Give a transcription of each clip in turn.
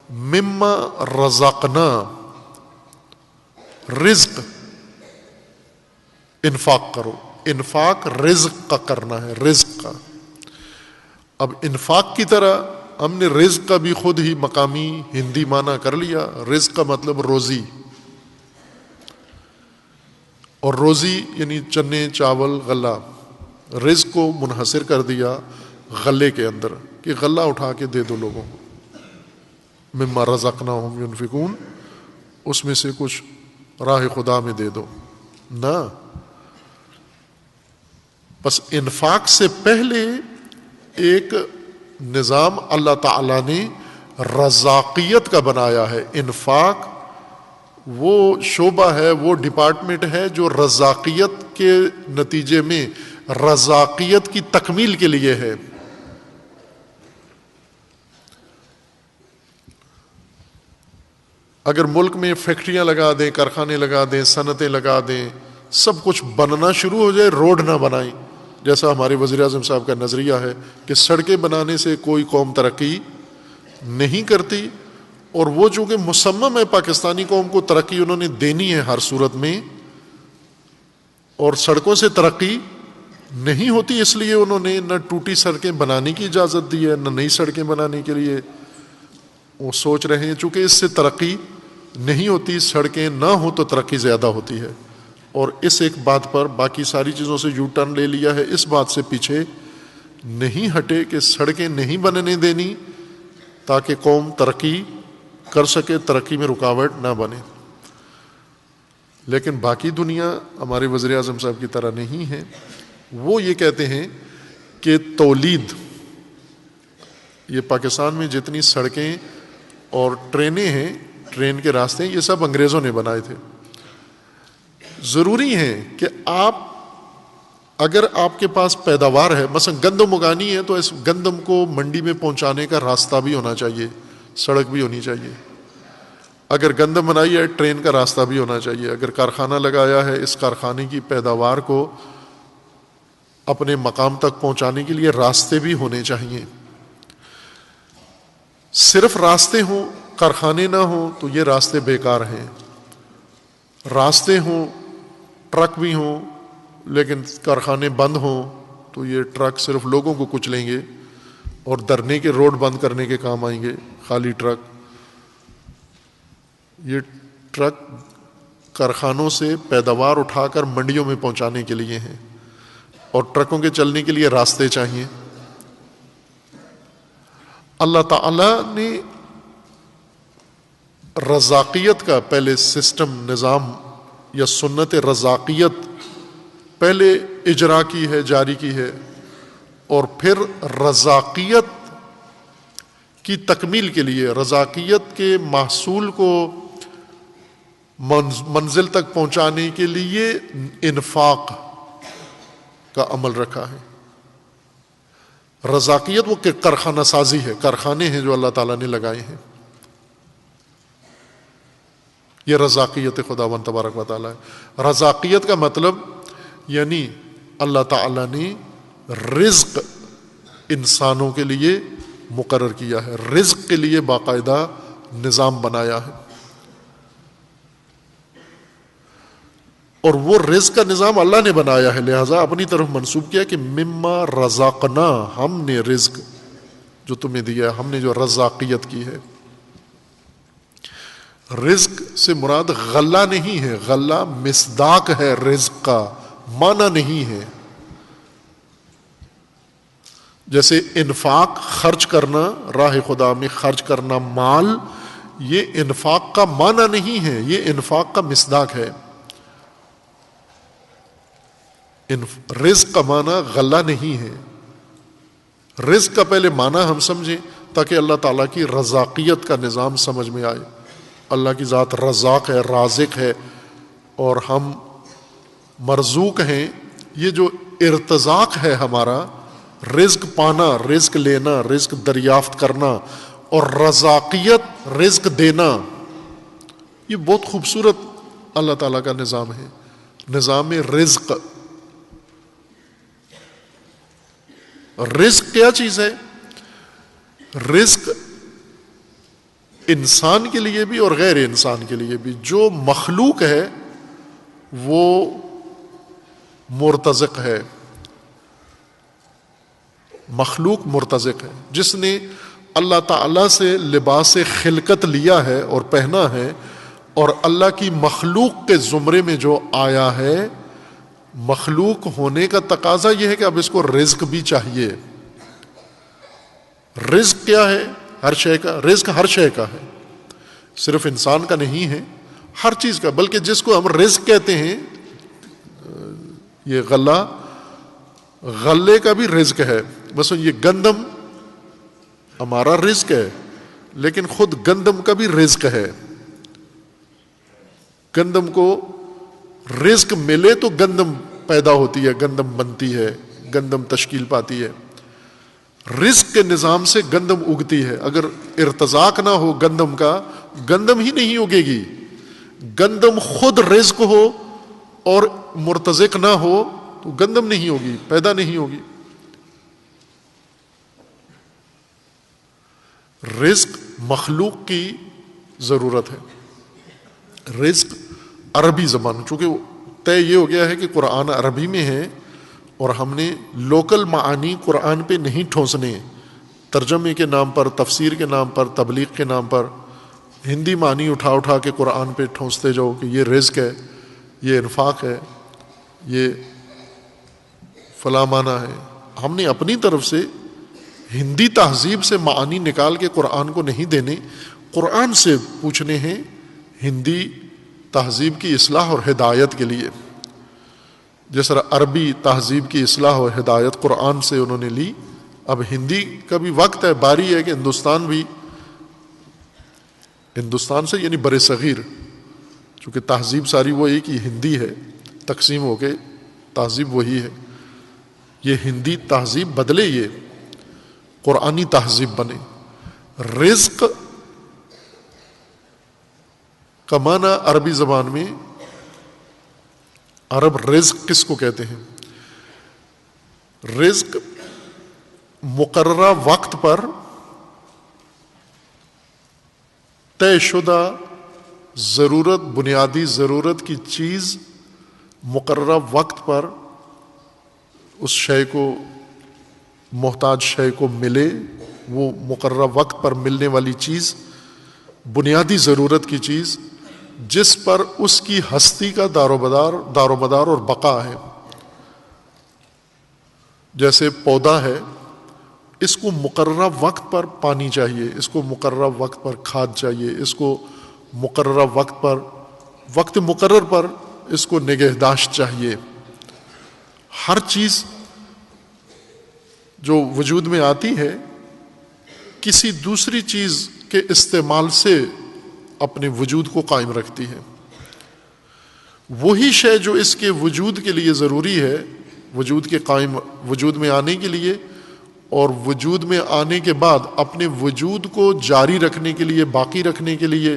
مما رزقنا، رزق انفاق کرو، انفاق رزق کا کرنا ہے، رزق کا۔ اب انفاق کی طرح ہم نے رزق کا بھی خود ہی مقامی ہندی معنی کر لیا۔ رزق کا مطلب روزی، اور روزی یعنی چنے چاول غلہ، رزق کو منحصر کر دیا غلے کے اندر کہ غلہ اٹھا کے دے دو لوگوں کو، مما رزقناہم ینفقون، اس میں سے کچھ راہ خدا میں دے دو نہ۔ بس انفاق سے پہلے ایک نظام اللہ تعالیٰ نے رزاقیت کا بنایا ہے۔ انفاق وہ شعبہ ہے، وہ ڈپارٹمنٹ ہے جو رزاقیت کے نتیجے میں رزاقیت کی تکمیل کے لیے ہے۔ اگر ملک میں فیکٹریاں لگا دیں، کارخانے لگا دیں، صنعتیں لگا دیں، سب کچھ بننا شروع ہو جائے، روڈ نہ بنائیں، جیسا ہمارے وزیر اعظم صاحب کا نظریہ ہے کہ سڑکیں بنانے سے کوئی قوم ترقی نہیں کرتی، اور وہ چونکہ مصمم ہے پاکستانی قوم کو ترقی انہوں نے دینی ہے ہر صورت میں، اور سڑکوں سے ترقی نہیں ہوتی، اس لیے انہوں نے نہ ٹوٹی سڑکیں بنانے کی اجازت دی ہے، نہ نئی سڑکیں بنانے کے لیے وہ سوچ رہے ہیں، چونکہ اس سے ترقی نہیں ہوتی، سڑکیں نہ ہوں تو ترقی زیادہ ہوتی ہے۔ اور اس ایک بات پر باقی ساری چیزوں سے یو ٹرن لے لیا ہے، اس بات سے پیچھے نہیں ہٹے کہ سڑکیں نہیں بننے دینی تاکہ قوم ترقی کر سکے، ترقی میں رکاوٹ نہ بنے۔ لیکن باقی دنیا ہمارے وزیر اعظم صاحب کی طرح نہیں ہے، وہ یہ کہتے ہیں کہ تولید، یہ پاکستان میں جتنی سڑکیں اور ٹرینیں ہیں، ٹرین کے راستے، یہ سب انگریزوں نے بنائے تھے۔ ضروری ہے کہ اگر آپ کے پاس پیداوار ہے، مثلا گندم اگانی ہے تو اس گندم کو منڈی میں پہنچانے کا راستہ بھی ہونا چاہیے، سڑک بھی ہونی چاہیے۔ اگر گندم بنائی ہے، ٹرین کا راستہ بھی ہونا چاہیے۔ اگر کارخانہ لگایا ہے، اس کارخانے کی پیداوار کو اپنے مقام تک پہنچانے کے لیے راستے بھی ہونے چاہیے۔ صرف راستے ہوں، کارخانے نہ ہوں تو یہ راستے بیکار ہیں۔ راستے ہوں، ٹرک بھی ہوں، لیکن کارخانے بند ہوں تو یہ ٹرک صرف لوگوں کو کچلیں گے اور دھرنے کے روڈ بند کرنے کے کام آئیں گے، خالی ٹرک۔ یہ ٹرک کارخانوں سے پیداوار اٹھا کر منڈیوں میں پہنچانے کے لیے ہیں، اور ٹرکوں کے چلنے کے لیے راستے چاہیے۔ اللہ تعالی نے رزاقیت کا پہلے سسٹم، نظام یا سنت رزاقیت پہلے اجرا کی ہے، جاری کی ہے، اور پھر رزاقیت کی تکمیل کے لیے، رزاقیت کے محصول کو منزل تک پہنچانے کے لیے انفاق کا عمل رکھا ہے۔ رزاقیت وہ کارخانہ سازی ہے، کارخانے ہیں جو اللہ تعالیٰ نے لگائے ہیں، یہ رزاقیت خداوند تبارک و تعالیٰ ہے۔ رزاقیت کا مطلب یعنی اللہ تعالیٰ نے رزق انسانوں کے لیے مقرر کیا ہے، رزق کے لیے باقاعدہ نظام بنایا ہے، اور وہ رزق کا نظام اللہ نے بنایا ہے، لہذا اپنی طرف منسوب کیا کہ مما رزقنا، ہم نے رزق جو تمہیں دیا ہے، ہم نے جو رزاقیت کی ہے۔ رزق سے مراد غلہ نہیں ہے، غلہ مصداق ہے رزق کا، معنی نہیں ہے۔ جیسے انفاق خرچ کرنا، راہ خدا میں خرچ کرنا مال، یہ انفاق کا معنی نہیں ہے، یہ انفاق کا مصداق ہے۔ رزق کا معنی غلہ نہیں ہے۔ رزق کا پہلے معنی ہم سمجھیں تاکہ اللہ تعالیٰ کی رزاقیت کا نظام سمجھ میں آئے۔ اللہ کی ذات رزاق ہے، رازق ہے، اور ہم مرزوق ہیں۔ یہ جو ارتزاق ہے ہمارا، رزق پانا، رزق لینا، رزق دریافت کرنا، اور رزاقیت رزق دینا، یہ بہت خوبصورت اللہ تعالیٰ کا نظام ہے، نظام رزق۔ رزق کیا چیز ہے؟ رزق انسان کے لیے بھی اور غیر انسان کے لیے بھی. جو مخلوق ہے وہ مرتزق ہے. مخلوق مرتزق ہے. جس نے اللہ تعالیٰ سے لباس خلقت لیا ہے اور پہنا ہے اور اللہ کی مخلوق کے زمرے میں جو آیا ہے، مخلوق ہونے کا تقاضا یہ ہے کہ اب اس کو رزق بھی چاہیے. رزق کیا ہے؟ ہر شے کا رزق، ہر شے کا ہے، صرف انسان کا نہیں ہے، ہر چیز کا. بلکہ جس کو ہم رزق کہتے ہیں، یہ غلے کا بھی رزق ہے. بس یہ گندم ہمارا رزق ہے، لیکن خود گندم کا بھی رزق ہے. گندم کو رزق ملے تو گندم پیدا ہوتی ہے، گندم بنتی ہے، گندم تشکیل پاتی ہے. رزق کے نظام سے گندم اگتی ہے. اگر ارتزاق نہ ہو گندم کا، گندم ہی نہیں اگے گی. گندم خود رزق ہو اور مرتزق نہ ہو تو گندم نہیں ہوگی، پیدا نہیں ہوگی. رزق مخلوق کی ضرورت ہے. رزق عربی زبان، چونکہ طے یہ ہو گیا ہے کہ قرآن عربی میں ہے اور ہم نے لوکل معانی قرآن پہ نہیں ٹھونسنے. ترجمے کے نام پر، تفسیر کے نام پر، تبلیغ کے نام پر ہندی معنی اٹھا کے قرآن پہ ٹھونستے جاؤ کہ یہ رزق ہے، یہ انفاق ہے، یہ فلاں معنی ہے. ہم نے اپنی طرف سے ہندی تہذیب سے معانی نکال کے قرآن کو نہیں دینے، قرآن سے پوچھنے ہیں ہندی تہذیب کی اصلاح اور ہدایت کے لیے. جس طرح عربی تہذیب کی اصلاح اور ہدایت قرآن سے انہوں نے لی، اب ہندی کا بھی وقت ہے، باری ہے کہ ہندوستان سے یعنی بر صغیر، چونکہ تہذیب ساری وہ ایک ہی ہندی ہے، تقسیم ہو کے تہذیب وہی ہے. یہ ہندی تہذیب بدلے، یہ قرآنی تہذیب بنے. رزق کا معنی عربی زبان میں، عرب رزق کس کو کہتے ہیں؟ رزق مقررہ وقت پر طے شدہ ضرورت، بنیادی ضرورت کی چیز مقررہ وقت پر اس شے کو، محتاج شے کو ملے. وہ مقررہ وقت پر ملنے والی چیز بنیادی ضرورت کی چیز جس پر اس کی ہستی کا دار و مدار اور بقا ہے. جیسے پودا ہے، اس کو مقررہ وقت پر پانی چاہیے، اس کو مقررہ وقت پر کھاد چاہیے، اس کو مقررہ وقت مقرر پر اس کو نگہداشت چاہیے. ہر چیز جو وجود میں آتی ہے کسی دوسری چیز کے استعمال سے اپنے وجود کو قائم رکھتی ہے. وہی شے جو اس کے وجود کے لیے ضروری ہے، وجود میں آنے کے لیے اور وجود میں آنے کے بعد اپنے وجود کو جاری رکھنے کے لیے، باقی رکھنے کے لیے،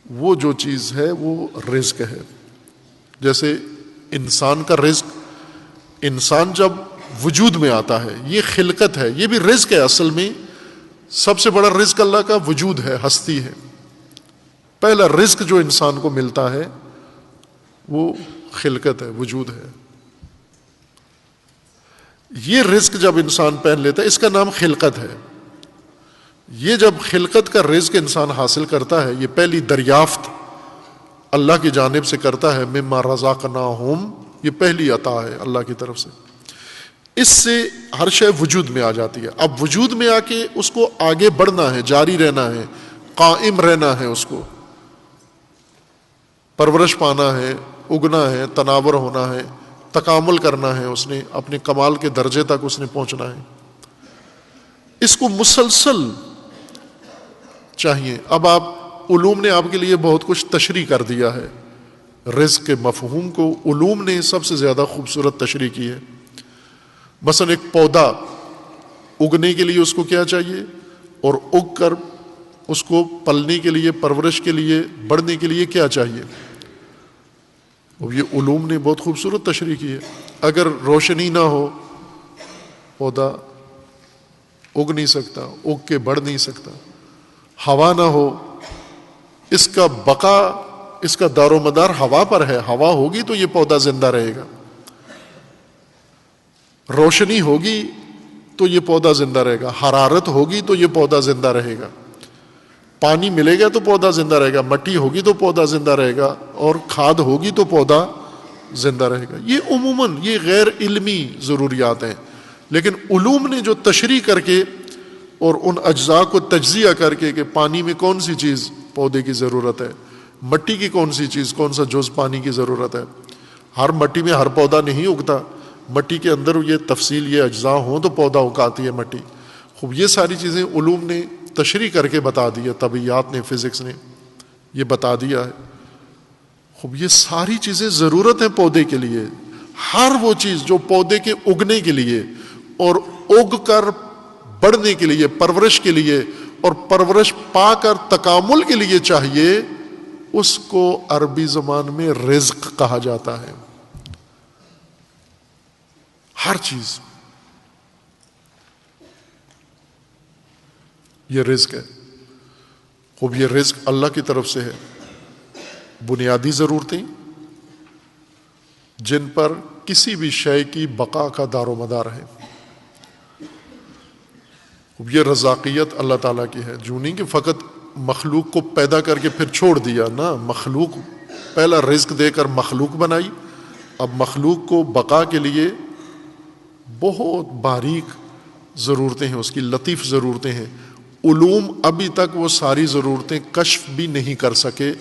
وہ جو چیز ہے وہ رزق ہے. جیسے انسان کا رزق، انسان جب وجود میں آتا ہے، یہ خلقت ہے، یہ بھی رزق ہے. اصل میں سب سے بڑا رزق اللہ کا وجود ہے، ہستی ہے. پہلا رزق جو انسان کو ملتا ہے وہ خلقت ہے، وجود ہے. یہ رزق جب انسان پہن لیتا ہے، اس کا نام خلقت ہے. یہ جب خلقت کا رزق انسان حاصل کرتا ہے، یہ پہلی دریافت اللہ کی جانب سے کرتا ہے، مما رزقناہم، یہ پہلی عطا ہے اللہ کی طرف سے. اس سے ہر شے وجود میں آ جاتی ہے. اب وجود میں آ کے اس کو آگے بڑھنا ہے، جاری رہنا ہے، قائم رہنا ہے، اس کو پرورش پانا ہے، اگنا ہے، تناور ہونا ہے، تکامل کرنا ہے، اس نے اپنے کمال کے درجے تک اس نے پہنچنا ہے. اس کو مسلسل چاہیے. اب علوم نے آپ کے لیے بہت کچھ تشریح کر دیا ہے. رزق کے مفہوم کو علوم نے سب سے زیادہ خوبصورت تشریح کی ہے. مثلا ایک پودا اگنے کے لیے اس کو کیا چاہیے، اور اگ کر اس کو پلنے کے لیے، پرورش کے لیے، بڑھنے کے لیے کیا چاہیے. اور یہ علوم نے بہت خوبصورت تشریح کی ہے. اگر روشنی نہ ہو پودا اگ نہیں سکتا، اگ کے بڑھ نہیں سکتا. ہوا نہ ہو، اس کا بقا، اس کا دار و مدار ہوا پر ہے. ہوا ہوگی تو یہ پودا زندہ رہے گا، روشنی ہوگی تو یہ پودا زندہ رہے گا، حرارت ہوگی تو یہ پودا زندہ رہے گا، پانی ملے گا تو پودا زندہ رہے گا، مٹی ہوگی تو پودا زندہ رہے گا، اور کھاد ہوگی تو پودا زندہ رہے گا. یہ عموماً یہ غیر علمی ضروریات ہیں، لیکن علوم نے جو تشریح کر کے اور ان اجزاء کو تجزیہ کر کے کہ پانی میں کون سی چیز پودے کی ضرورت ہے، مٹی کی کون سی چیز، کون سا جز پانی کی ضرورت ہے. ہر مٹی میں ہر پودا نہیں اگتا، مٹی کے اندر یہ تفصیل، یہ اجزاء ہوں تو پودا اگاتی ہے مٹی. خوب یہ ساری چیزیں علوم نے تشریح کر کے بتا دی ہے، طبیعیات نے، فزکس نے یہ بتا دیا ہے. خوب یہ ساری چیزیں ضرورت ہیں پودے کے لیے. ہر وہ چیز جو پودے کے اگنے کے لیے اور اگ کر بڑھنے کے لیے، پرورش کے لیے اور پرورش پا کر تکامل کے لیے چاہیے، اس کو عربی زبان میں رزق کہا جاتا ہے. ہر چیز یہ رزق ہے. خوب یہ رزق اللہ کی طرف سے ہے. بنیادی ضرورتیں جن پر کسی بھی شے کی بقا کا دار و مدار ہے. یہ رزاقیت اللہ تعالیٰ کی ہے. جو نہیں کہ فقط مخلوق کو پیدا کر کے پھر چھوڑ دیا، نہ، مخلوق پہلا رزق دے کر مخلوق بنائی، اب مخلوق کو بقا کے لیے بہت باریک ضرورتیں ہیں، اس کی لطیف ضرورتیں ہیں. علوم ابھی تک وہ ساری ضرورتیں کشف بھی نہیں کر سکے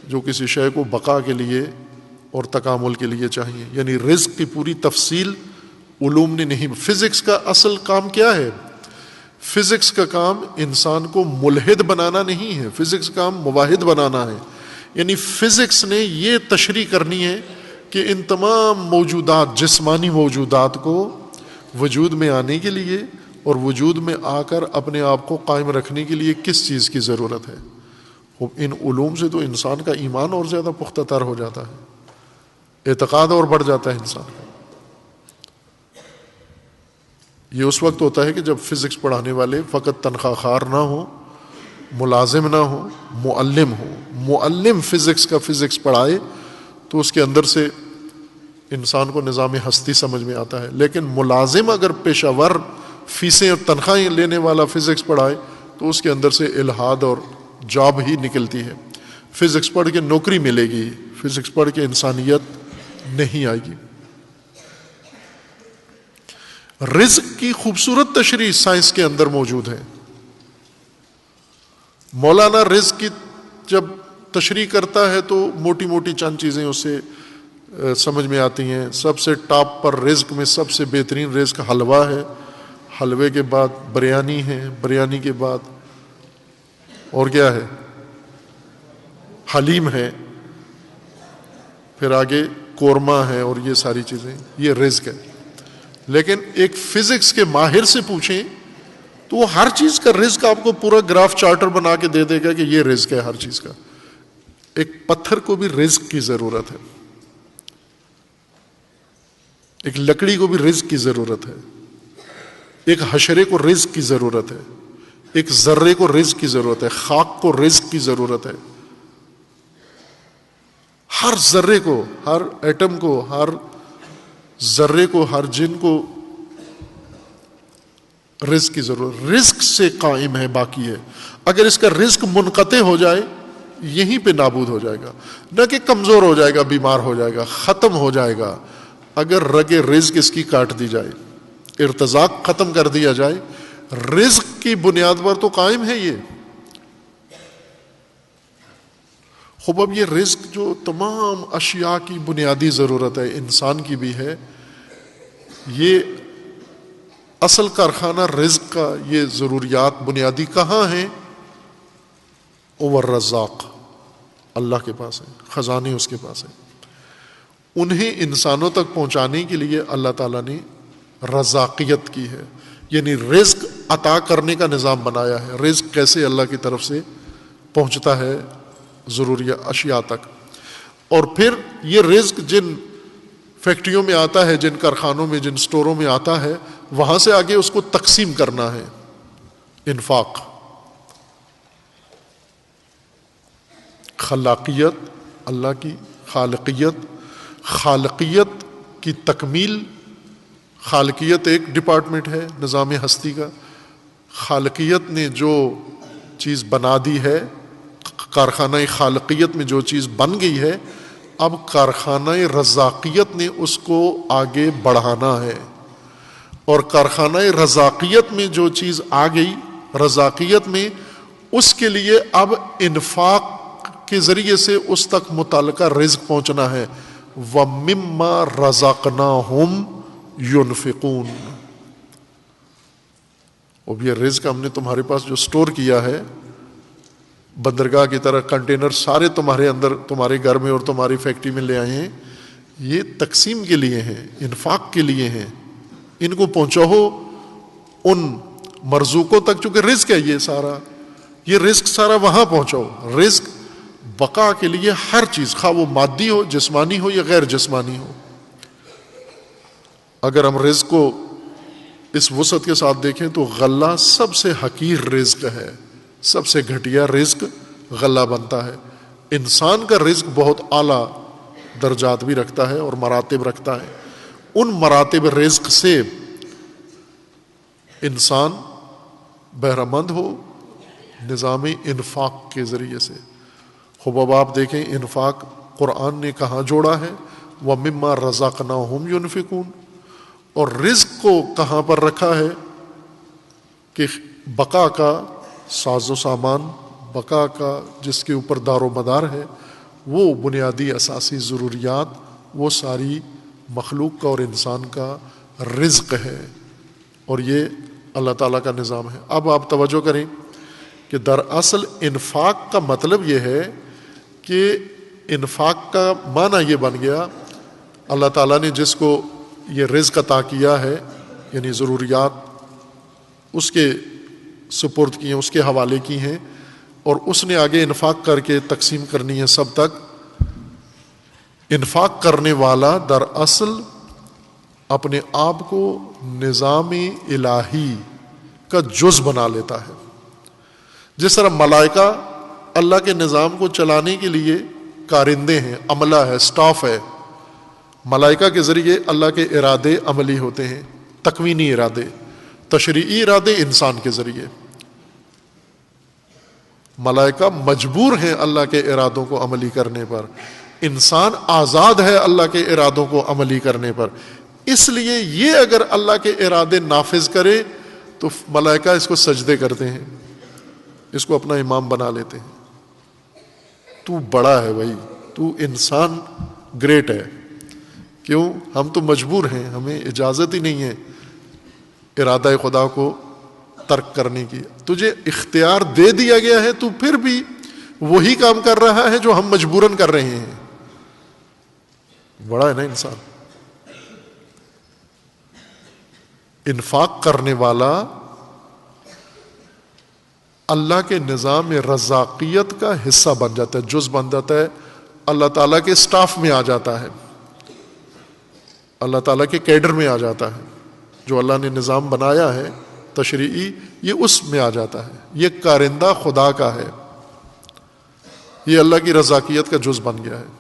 جو کسی شے کو بقا کے لیے اور تکامل کے لیے چاہیے. یعنی رزق کی پوری تفصیل علوم نے نہیں. فزکس کا اصل کام کیا ہے؟ فزکس کا کام انسان کو ملحد بنانا نہیں ہے، فزکس کا کام مواحد بنانا ہے. یعنی فزکس نے یہ تشریح کرنی ہے کہ ان تمام موجودات، جسمانی موجودات کو وجود میں آنے کے لیے اور وجود میں آ کر اپنے آپ کو قائم رکھنے کے لیے کس چیز کی ضرورت ہے. ان علوم سے تو انسان کا ایمان اور زیادہ پختہ تر ہو جاتا ہے، اعتقاد اور بڑھ جاتا ہے انسان کا. یہ اس وقت ہوتا ہے کہ جب فزکس پڑھانے والے فقط تنخواہ خار نہ ہو، ملازم نہ ہو، معلم ہو. معلم فزکس کا فزکس پڑھائے تو اس کے اندر سے انسان کو نظام ہستی سمجھ میں آتا ہے. لیکن ملازم اگر پیشہ ور فیسیں اور تنخواہیں لینے والا فزکس پڑھائے تو اس کے اندر سے الحاد اور جاب ہی نکلتی ہے. فزکس پڑھ کے نوکری ملے گی، فزکس پڑھ کے انسانیت نہیں آئے گی. رزق کی خوبصورت تشریح سائنس کے اندر موجود ہے. مولانا رزق کی جب تشریح کرتا ہے تو موٹی موٹی چند چیزیں اس سے سمجھ میں آتی ہیں. سب سے ٹاپ پر رزق میں سب سے بہترین رزق حلوہ ہے، حلوے کے بعد بریانی ہے، بریانی کے بعد اور کیا ہے؟ حلیم ہے، پھر آگے قورمہ ہے، اور یہ ساری چیزیں، یہ رزق ہے. لیکن ایک فزکس کے ماہر سے پوچھیں تو وہ ہر چیز کا رزق آپ کو پورا گراف چارٹر بنا کے دے دے گا کہ یہ رزق ہے ہر چیز کا. ایک پتھر کو بھی رزق کی ضرورت ہے، ایک لکڑی کو بھی رزق کی ضرورت ہے، ایک حشرے کو رزق کی ضرورت ہے، ایک ذرے کو رزق کی ضرورت ہے، خاک کو رزق کی ضرورت ہے. ہر ذرے کو، ہر ایٹم کو، ہر ذرے کو، ہر جن کو رزق کی ضرورت. رزق سے قائم ہے، باقی ہے. اگر اس کا رزق منقطع ہو جائے یہیں پہ نابود ہو جائے گا. نہ کہ کمزور ہو جائے گا، بیمار ہو جائے گا، ختم ہو جائے گا. اگر رگ رزق اس کی کاٹ دی جائے، ارتزاق ختم کر دیا جائے، رزق کی بنیاد پر تو قائم ہے یہ. خوب اب یہ رزق جو تمام اشیاء کی بنیادی ضرورت ہے، انسان کی بھی ہے، یہ اصل کارخانہ رزق کا، یہ ضروریات بنیادی کہاں ہیں؟ الرزاق، اللہ کے پاس ہے، خزانے اس کے پاس ہیں. انہیں انسانوں تک پہنچانے کے لیے اللہ تعالیٰ نے رزاقیت کی ہے، یعنی رزق عطا کرنے کا نظام بنایا ہے. رزق کیسے اللہ کی طرف سے پہنچتا ہے ضروری اشیاء تک. اور پھر یہ رزق جن فیکٹریوں میں آتا ہے، جن کارخانوں میں، جن سٹوروں میں آتا ہے، وہاں سے آگے اس کو تقسیم کرنا ہے، انفاق. خلاقیت اللہ کی، خالقیت کی تکمیل. خالقیت ایک ڈپارٹمنٹ ہے نظام ہستی کا. خالقیت نے جو چیز بنا دی ہے، کارخانہ خالقیت میں جو چیز بن گئی ہے، اب کارخانہ رزاقیت نے اس کو آگے بڑھانا ہے. اور کارخانہ رزاقیت میں جو چیز آ گئی، رزاقیت میں، اس کے لیے اب انفاق کے ذریعے سے اس تک متعلقہ رزق پہنچنا ہے. وَمِمَّا رَزَقْنَاهُمْ يُنْفِقُونَ. اب یہ رزق ہم نے تمہارے پاس جو سٹور کیا ہے، بندرگاہ کی طرح کنٹینر سارے تمہارے اندر، تمہارے گھر میں اور تمہاری فیکٹری میں لے آئے ہیں، یہ تقسیم کے لیے ہیں، انفاق کے لیے ہیں. ان کو پہنچاؤ ان مرزوقوں تک، چونکہ رزق ہے یہ رزق سارا وہاں پہنچاؤ. رزق بقا کے لیے ہر چیز، خواہ وہ مادی ہو، جسمانی ہو یا غیر جسمانی ہو. اگر ہم رزق کو اس وسعت کے ساتھ دیکھیں تو غلہ سب سے حقیر رزق ہے، سب سے گھٹیا رزق غلہ بنتا ہے. انسان کا رزق بہت اعلیٰ درجات بھی رکھتا ہے اور مراتب رکھتا ہے. ان مراتب رزق سے انسان بہرہ مند ہو نظام انفاق کے ذریعے سے. خوب اب آپ دیکھیں انفاق قرآن نے کہاں جوڑا ہے، وَمِمَّا رَزَقْنَاهُمْ يُنْفِقُونَ. اور رزق کو کہاں پر رکھا ہے کہ بقا کا ساز و سامان، بقا کا جس کے اوپر دار و مدار ہے، وہ بنیادی اساسی ضروریات، وہ ساری مخلوق کا اور انسان کا رزق ہے. اور یہ اللہ تعالیٰ کا نظام ہے. اب آپ توجہ کریں کہ دراصل انفاق کا مطلب یہ ہے کہ انفاق کا معنی یہ بن گیا، اللہ تعالیٰ نے جس کو یہ رزق عطا کیا ہے، یعنی ضروریات اس کے سپرد کی ہیں، اس کے حوالے کی ہیں، اور اس نے آگے انفاق کر کے تقسیم کرنی ہے سب تک. انفاق کرنے والا دراصل اپنے آپ کو نظام الہی کا جز بنا لیتا ہے. جس طرح ملائکہ اللہ کے نظام کو چلانے کے لیے کارندے ہیں، عملہ ہے، سٹاف ہے. ملائکہ کے ذریعے اللہ کے ارادے عملی ہوتے ہیں، تکوینی ارادے، تشریعی ارادے انسان کے ذریعے. ملائکہ مجبور ہیں اللہ کے ارادوں کو عملی کرنے پر، انسان آزاد ہے اللہ کے ارادوں کو عملی کرنے پر. اس لیے یہ اگر اللہ کے ارادے نافذ کرے تو ملائکہ اس کو سجدے کرتے ہیں، اس کو اپنا امام بنا لیتے ہیں. تو بڑا ہے بھائی، تو انسان گریٹ ہے. کیوں؟ ہم تو مجبور ہیں، ہمیں اجازت ہی نہیں ہے ارادہ خدا کو ترک کرنے کی. تجھے اختیار دے دیا گیا ہے، تو پھر بھی وہی کام کر رہا ہے جو ہم مجبوراً کر رہے ہیں. بڑا ہے نا انسان. انفاق کرنے والا اللہ کے نظام رزاقیت کا حصہ بن جاتا ہے، جز بن جاتا ہے، اللہ تعالیٰ کے سٹاف میں آ جاتا ہے، اللہ تعالیٰ کے کیڈر میں آ جاتا ہے. جو اللہ نے نظام بنایا ہے تشریعی، یہ اس میں آ جاتا ہے. یہ کارندہ خدا کا ہے، یہ اللہ کی رزاقیت کا جز بن گیا ہے.